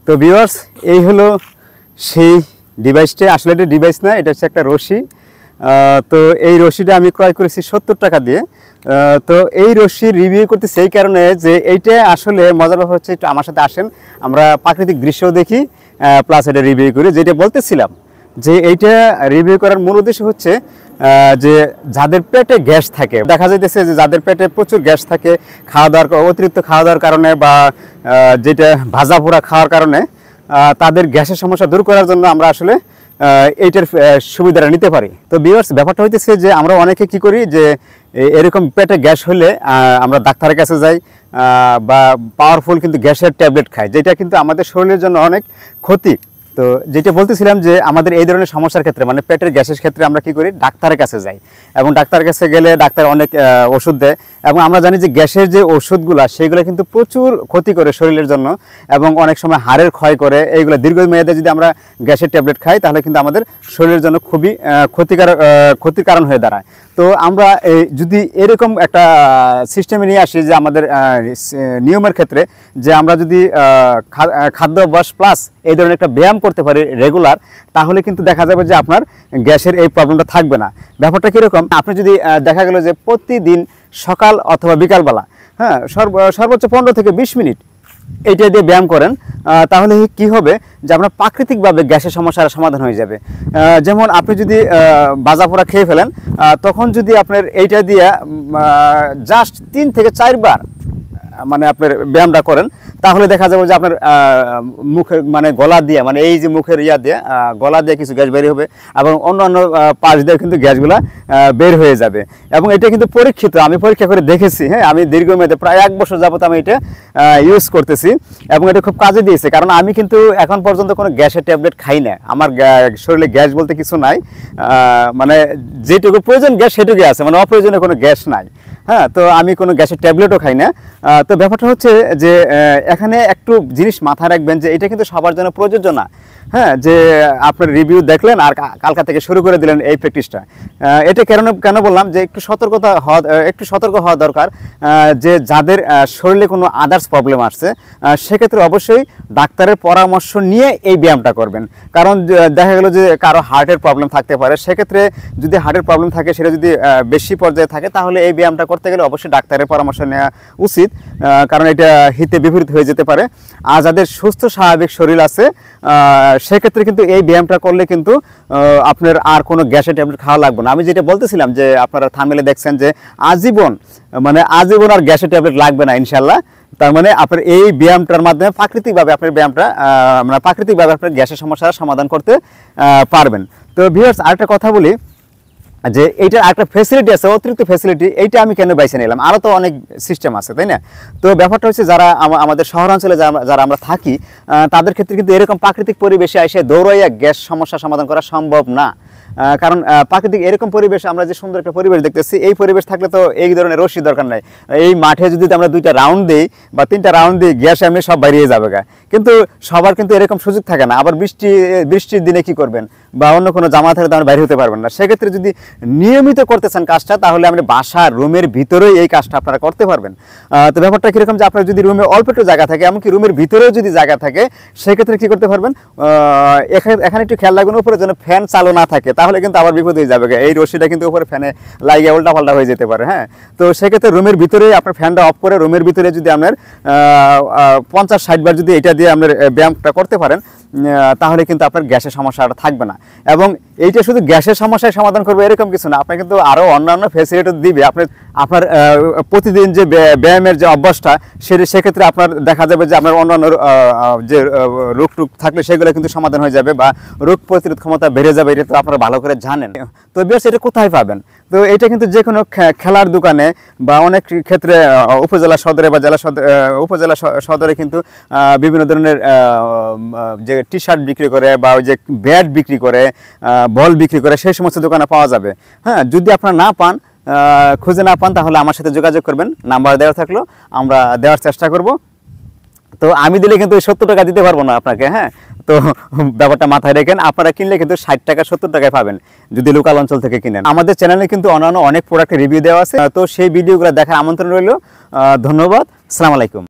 তো ভিউয়ার্স, এই হলো সেই ডিভাইসটা। আসলে এটা ডিভাইস না, এটা হচ্ছে একটা রশি। তো এই রশিটা আমি ক্রয় করেছি 70 টাকা দিয়ে। তো এই রশির রিভিউ করতেছি এই কারণে যে এইটা আসলে মজার ব্যাপার হচ্ছে, একটু আমার সাথে আসেন, আমরা প্রাকৃতিক দৃশ্য দেখি, প্লাস এটা রিভিউ করি। যেটা বলতেছিলাম যে এইটা রিভিউ করার মূল উদ্দেশ্য হচ্ছে যে যাদের পেটে গ্যাস থাকে, দেখা যাইতেছে যে যাদের পেটে প্রচুর গ্যাস থাকে অতিরিক্ত খাওয়া দাওয়ার কারণে বা যেটা ভাজা পোড়া খাওয়ার কারণে, তাদের গ্যাসের সমস্যা দূর করার জন্য আমরা আসলে এইটার সুবিধাটা নিতে পারি। তো ভিউয়ার্স, ব্যাপারটা হইতেছে যে আমরা অনেকে কি করি যে এরকম পেটে গ্যাস হলে আমরা ডাক্তারের কাছে যাই বা পাওয়ারফুল কিন্তু গ্যাসের ট্যাবলেট খাই, যেটা কিন্তু আমাদের শরীরের জন্য অনেক ক্ষতি। তো যেটা বলতেছিলাম যে আমাদের এই ধরনের সমস্যার ক্ষেত্রে, মানে পেটের গ্যাসের ক্ষেত্রে আমরা কি করি, ডাক্তারের কাছে যাই, এবং ডাক্তারের কাছে গেলে ডাক্তার অনেক ওষুধ দেয়, এবং আমরা জানি যে গ্যাসের যে ওষুধগুলো সেগুলো কিন্তু প্রচুর ক্ষতি করে শরীরের জন্য, এবং অনেক সময় হাড়ের ক্ষয় করে। এইগুলো দীর্ঘমেয়াদে যদি আমরা গ্যাসের ট্যাবলেট খাই তাহলে কিন্তু আমাদের শরীরের জন্য খুবই ক্ষতির কারণ হয়ে দাঁড়ায়। তো আমরা যদি এরকম একটা সিস্টেমে নিয়ে আসি যে আমাদের নিয়মের ক্ষেত্রে, যে আমরা যদি খাদ্য অভ্যাস প্লাস এই ধরনের একটা ব্যায়াম করতে পারি রেগুলার, তাহলে কিন্তু দেখা যাবে যে আপনার গ্যাসের এই প্রবলেমটা থাকবে না। ব্যাপারটা কীরকম, আপনি যদি দেখা গেল যে প্রতিদিন সকাল অথবা বিকালবেলা, হ্যাঁ, সর্বোচ্চ 15 থেকে 20 মিনিট এইটা দিয়ে ব্যায়াম করেন, তাহলে কি হবে যে আপনার প্রাকৃতিকভাবে গ্যাসের সমস্যার সমাধান হয়ে যাবে। যেমন আপনি যদি ভাজা পোড়া খেয়ে ফেলেন, তখন যদি আপনার এইটা দিয়ে জাস্ট 3 থেকে 4 বার মানে আপনার ব্যায়ামটা করেন, তাহলে দেখা যাবে যে আপনার মুখের মানে গলা দিয়ে, মানে এই যে মুখের দিয়ে গলা দিয়ে কিছু গ্যাস বের হবে, এবং অন্যান্য পাশ দিয়ে কিন্তু গ্যাসগুলা বের হয়ে যাবে। এবং এটা কিন্তু পরীক্ষিত, আমি পরীক্ষা করে দেখেছি। হ্যাঁ, আমি দীর্ঘমেয়াদে প্রায় 1 বছর যাবত আমি এটা ইউজ করতেছি, এবং এটা খুব কাজে দিয়েছে। কারণ আমি কিন্তু এখন পর্যন্ত কোনো গ্যাসের ট্যাবলেট খাই না, আমার শরীরে গ্যাস বলতে কিছু নাই, মানে যেটুকু প্রয়োজন গ্যাস সেটুকুই আছে, মানে অপ্রয়োজনীয় কোনো গ্যাস নাই। হ্যাঁ, তো আমি কোনো গ্যাসের ট্যাবলেটও খাই না। তো ব্যাপারটা হচ্ছে যে এখানে একটু জিনিস মাথায় রাখবেন যে এটা কিন্তু সবার জন্য প্রযোজ্য না। হ্যাঁ, যে আপনার রিভিউ দেখলেন আর কালকা থেকে শুরু করে দিলেন এই প্র্যাকটিসটা। এটা কেন বললাম যে একটু সতর্ক হওয়া দরকার, যে যাদের শরীরে কোনো আদার্স প্রবলেম আসছে, সেক্ষেত্রে অবশ্যই ডাক্তারের পরামর্শ নিয়ে এই ব্যায়ামটা করবেন। কারণ দেখা গেল যে কারো হার্টের প্রবলেম থাকতে পারে, সেক্ষেত্রে যদি হার্টের প্রবলেম থাকে, সেটা যদি বেশি পর্যায়ে থাকে, তাহলে এই ব্যায়ামটা করতে গেলে অবশ্যই ডাক্তারের পরামর্শ নেওয়া উচিত, কারণ এটা হিতে বিপরীত হয়ে যেতে পারে। আর যাদের সুস্থ স্বাভাবিক শরীর আছে, সেক্ষেত্রে কিন্তু এই ব্যায়ামটা করলে কিন্তু আপনার আর কোনো গ্যাসের ট্যাবলেট খাওয়া লাগবে না। আমি যেটা বলতেছিলাম যে আপনারা থাম্বনেলে দেখছেন যে আজীবন আর গ্যাসের ট্যাবলেট লাগবে না ইনশাল্লাহ। তার মানে আপনার এই ব্যায়ামটার মাধ্যমে প্রাকৃতিকভাবে আপনার আপনার গ্যাসের সমস্যার সমাধান করতে পারবেন। তো ভিউয়ার্স, আরেকটা কথা বলি যে এইটার একটা ফ্যাসিলিটি আছে, অতিরিক্ত ফ্যাসিলিটি। এইটা আমি কেন বাইছে নিলাম, আরও তো অনেক সিস্টেম আছে, তাই না? তো ব্যাপারটা হচ্ছে যারা আমাদের শহরাঞ্চলে যারা আমরা থাকি, তাদের ক্ষেত্রে কিন্তু এরকম প্রাকৃতিক পরিবেশে এসে দৌড়াইয়া গ্যাস সমস্যার সমাধান করা সম্ভব না। কারণ প্রাকৃতিক এরকম পরিবেশ, আমরা যে সুন্দর একটা পরিবেশ দেখতেছি, এই পরিবেশ থাকলে তো এই ধরনের রশি দরকার নাই। এই মাঠে যদি আমরা 2টা রাউন্ড দিই বা 3টা রাউন্ড দিই, গ্যাস এমনি সব বেরিয়ে যাবে। কিন্তু সবার কিন্তু এরকম সুযোগ থাকে না। আবার বৃষ্টির দিনে কি করবেন, বা অন্য কোনো জামা থাকলে তো বাইরে হতে পারবেন না। সেক্ষেত্রে যদি নিয়মিত করতেছেন কাজটা, তাহলে আপনি বাসার রুমের ভিতরেই এই কাজটা আপনারা করতে পারবেন। তো ব্যাপারটা কীরকম, যে আপনার যদি রুমে অল্প একটু জায়গা থাকে, এমনকি রুমের ভিতরেও যদি জায়গা থাকে, সেক্ষেত্রে কী করতে পারবেন, এখানে একটু খেয়াল রাখবেন উপরে যেন ফ্যান চালু না থাকে, তাহলে কিন্তু আবার বিপদ হয়ে যাবে। এই রশিটা কিন্তু উপরে ফ্যানে লাগিয়ে উল্টাপাল্টা হয়ে যেতে পারে। হ্যাঁ, তো সেক্ষেত্রে রুমের ভিতরে আপনার ফ্যানটা অফ করে রুমের ভিতরে যদি আপনার 50-60 বার যদি এটা দিয়ে আপনার ব্যায়ামটা করতে পারেন, তাহলে কিন্তু আপনার গ্যাসের সমস্যাটা থাকবে না। এবং এইটা শুধু গ্যাসের সমস্যায় সমাধান করবে এরকম কিছু না, আপনার কিন্তু আরও অন্যান্য ফ্যাসিলিটি দিবে। আপনার প্রতিদিন যে ব্যায়ামের যে অভ্যাসটা, সেক্ষেত্রে আপনার দেখা যাবে যে আপনার অন্যান্য যে রোগ থাকলে সেগুলো কিন্তু সমাধান হয়ে যাবে, বা রোগ প্রতিরোধ ক্ষমতা বেড়ে যাবে। এটা তো আপনারা ভালো করে জানেন। তো বেশ, এটা কোথায় পাবেন? তো এটা কিন্তু যে কোনো খেলার দোকানে, বা অনেক ক্ষেত্রে উপজেলা সদরে বা উপজেলা সদরে কিন্তু বিভিন্ন ধরনের যে টি-শার্ট বিক্রি করে, বা ওই যে ব্যাট বিক্রি করে, বল বিক্রি করে, সেই সমস্ত দোকানে পাওয়া যাবে। হ্যাঁ, যদি আপনারা খুঁজে না পান, তাহলে আমার সাথে যোগাযোগ করবেন, নাম্বার দেওয়া থাকলো, আমরা দেওয়ার চেষ্টা করব। তো আমি দিলে কিন্তু 70 টাকা দিতে পারবো না আপনাকে। হ্যাঁ, তো ব্যাপারটা মাথায় রেখেন, আপনারা কিনলে কিন্তু 60 টাকা 70 টাকায় পাবেন যদি লোকাল অঞ্চল থেকে কিনেন। আমাদের চ্যানেলে কিন্তু অন্যান্য অনেক প্রোডাক্টের রিভিউ দেওয়া আছে, তো সেই ভিডিওগুলো দেখার আমন্ত্রণ রইল। ধন্যবাদ, আসসালামু আলাইকুম।